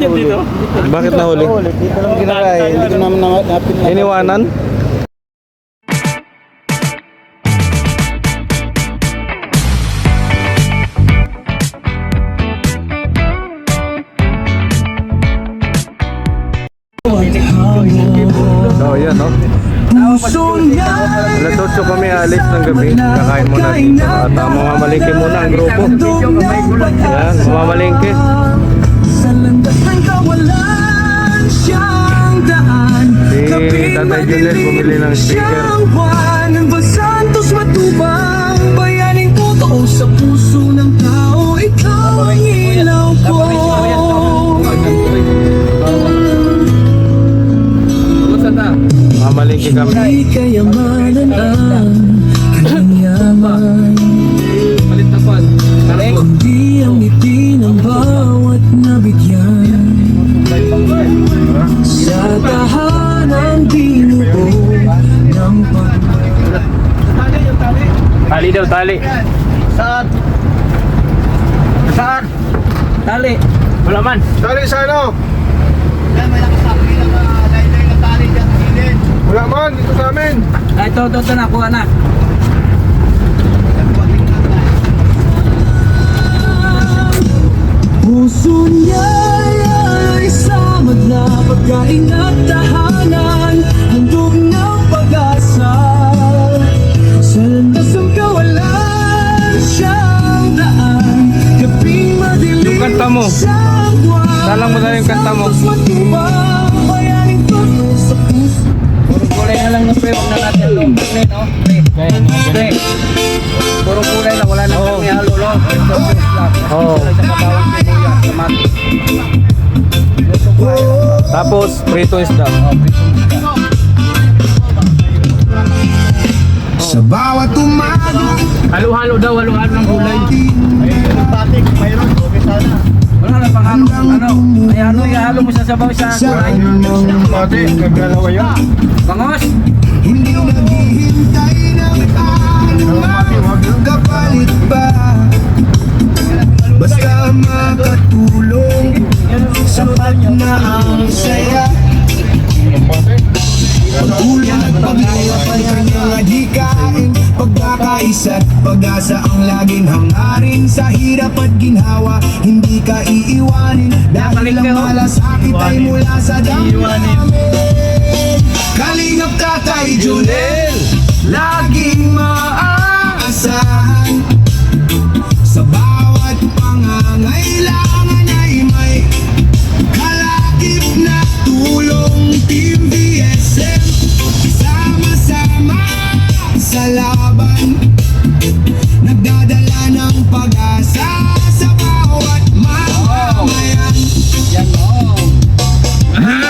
Bakit dito? Bakit nahuli? Dito lang ginagay. Hindi ko naman napin lang. Iniwanan? So, yan, no? Alas 8 kami alis ng gabi. Kakain muna dito. At mamamalingke muna ang grupo. Yan, mamamalingke. Si Tatay Junel bumili ng speaker. Santos matubang bayaning totoo sa puso ng tao. Ikaw ang ilaw ko. Mamalingke kami. Di kayamanan ang kanyaman, kundi ang ngiti ng bawat nabigyan. Sa tahanan binuo ng Tali daw, tali. Saan? Saan? Tali. Wala man. Tali sa ano? Wala man, dito sa amin. Ay, ito, nakuha na. puso niya ay samad na pagkain at tahanan, handog ng pag-asa. Sa landas ng kawalan, siyang daan, gabing madilim. Yung kanta mo. Salang mo na yung kanta mo. Puro kulay na lang ng pre. Huwag na natin itong pre, no? Pre. Puro kulay na. Wala na kami halo, no? Oo. Sa kabawang sibuyas, kamatis. Tapos, prito isda. Sa bawat umaga, Halo-halo daw, halo-halo ng gulay. Wala na pang halo, ano? Ay, ano, ihalo mo sa sabaw sa gulay. Pati, nagdalawa yan. Bangos! hindi naghihintay ng anumang kapalit pa. Basta makatulong, sapat na ang saya. Pagkulang at pag-iwapan kanyang adhikain, pagkakaisa't pag-asa ang laging hangarin. Sa hirap at ginhawa, hindi ka iiwanin, dahil ang malasakit ay mula sa damdamin. Kalingap Tatay Junel, laging maaasahan. Sa bawat pangangailangan ay may kalakip na tulong. Team VSM, sama-sama sa laban, nagdadala ng pag-asa sa bawat mamamayan.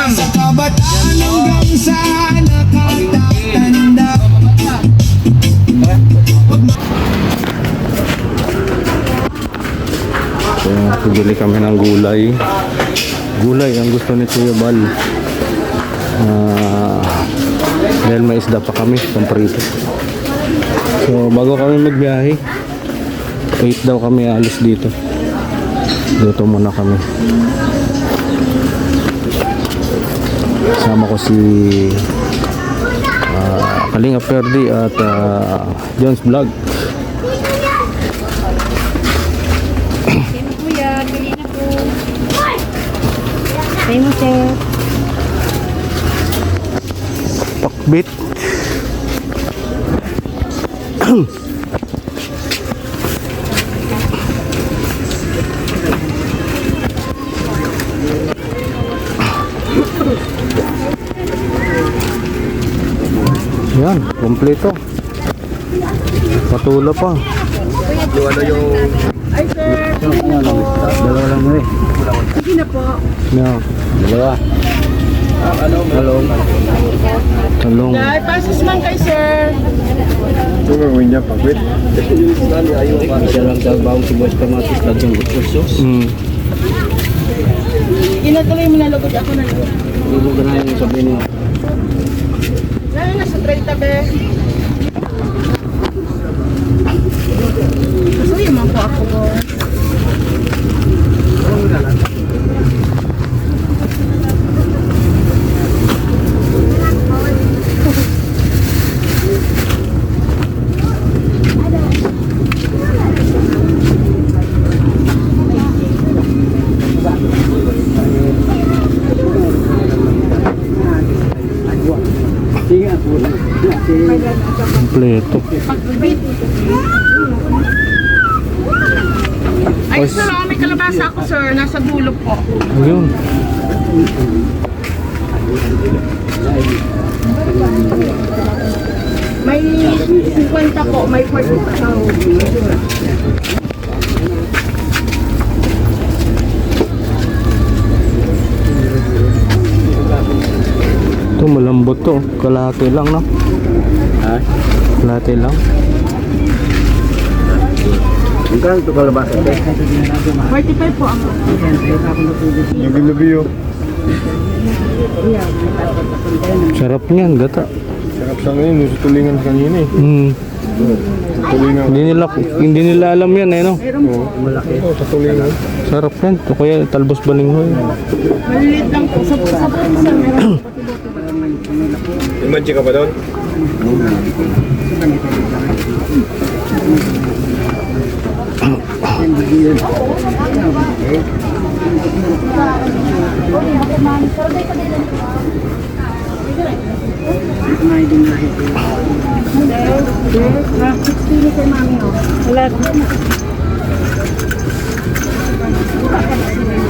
Sa kabataan hanggang sa nakatatanda. So, bibili kami ng gulay. Gulay ang gusto ni Kuya Bal. Dahil may isda pa kami, pamprito. So, bago kami magbiyahe, 8 daw kami alis dito. Dito muna kami. Sama ko si Kalinga Perdi at Jones Vlog. Kuya, bili na po. Tayo mo, sir. Pakbit. Yan, kompleto. Patula pa. Dalawa lang mo eh. Sige na po. Yan, dalawa. Talong. Talong. Ay, pasis man kay sir. Ito gawin niya, pagwit. Siya lang daw bawang sibuyas, kamatis, ladyang utsos. Ginatuloy mo na lugod ako na lugod. Hindi ko na yung sabihin mo. Lalo na sa 30 be. Gusto yun man po ako, boss. Kompleto. Pag-bit. Ay, sir, may kalabasa ako, sir. Nasa dulo po. Ayun. May 50 po, may 40 pa. Ito malambot to. Kalahati lang, no? Ha? Kalahati lang. Magkano ito kalabasa? 45 po ang Lubi-lubi oh. Sarap niyan, gata. Sarap sa ngayon, yung tulingan kanina eh. Tulingan. Hindi nila alam yan, eh, no? Oo, sa tulingan. Sarap yan. Ito kaya talbos balinghoy. maliliit lang po. Sa pusa, meron. Imanchi ka ba doon?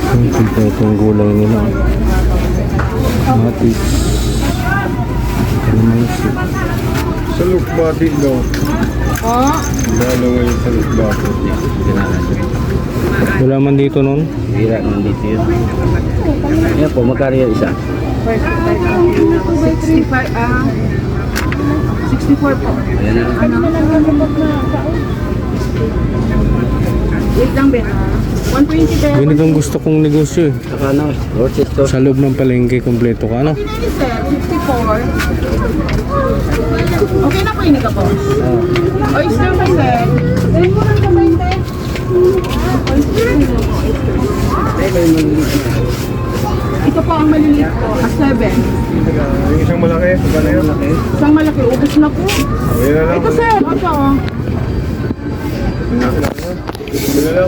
Ang kompleto yung gulay nila. Matis. Kalamansi. Sa lukbati daw. Oh, Lalo ngayon sa lukbati. Wala man dito nun. Hira naman dito yun. Yan po, magkano yung isa? 65, 64 po. Ayan na. Wait lang, Ben. 120 Ben. Ganitong gusto kong negosyo, eh. Saka ano, Rochester. Sa loob ng palengke, kompleto ka, no? Pinili, sir. 64. Okay na po yun ka, boss. Oyster pa, sir. Dahil mo lang kamay, te. Ito po ang maliliit po. 7. Yung isang malaki, magkano yun? Isang malaki. Ubus na po. Ayan na lang. Ito, sir. Ito, oh.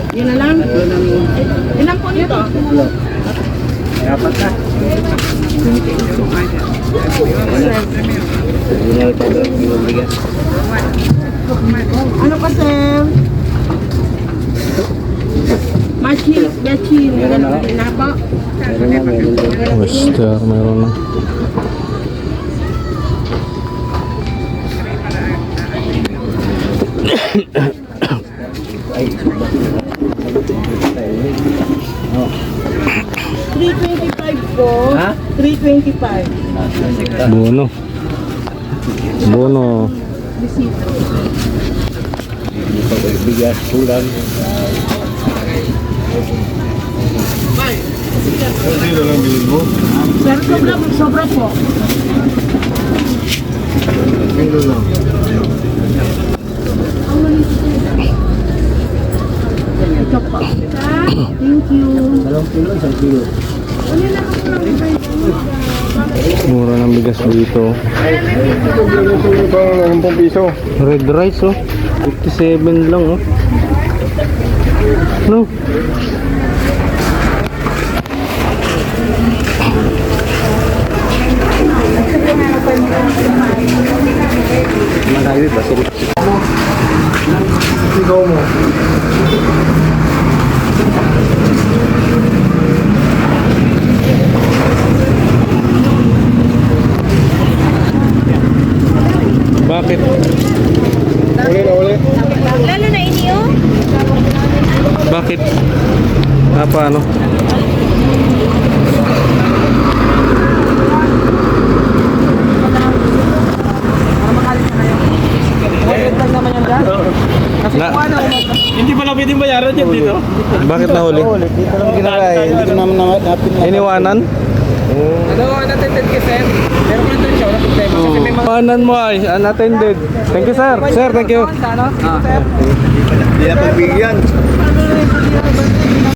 Ayan na lang. Yun na lang. Ilan po nito? Apat na. Hindi na ito doon, yung bigas. Ano pa, sir? Machis, bechin. Meron na. Na po. Meron na, meron doon. Oyster, meron na. $325 po. Ha? $325. Bono. Bono. Bisita. Hindi pa bigas, tulang. Hindi na lang bilhin mo. Sir, sobra po. Kilo lang. Ito po. Thank you. Dalawang kilo, isang kilo. Mura ng bigas dito. Ito ang 10 piso. Red rice, oh. 57 lang, oh. No? Malayo ba sila? Ikaw mo. Bakit? Uli na uli. Lalo na inyo? Bakit? Paano? Na, Hindi pala pwedeng bayaran yan dito. bakit nahuli? Dito lang ginagay. Hindi ko naman napin. Iniwanan? Ano, natin kasi. Meron ko na siya, wala problema. Kasi may mga... Iwanan mo ay unattended. Thank you, sir. Sir, thank you. Ano? Hindi na pagbigyan.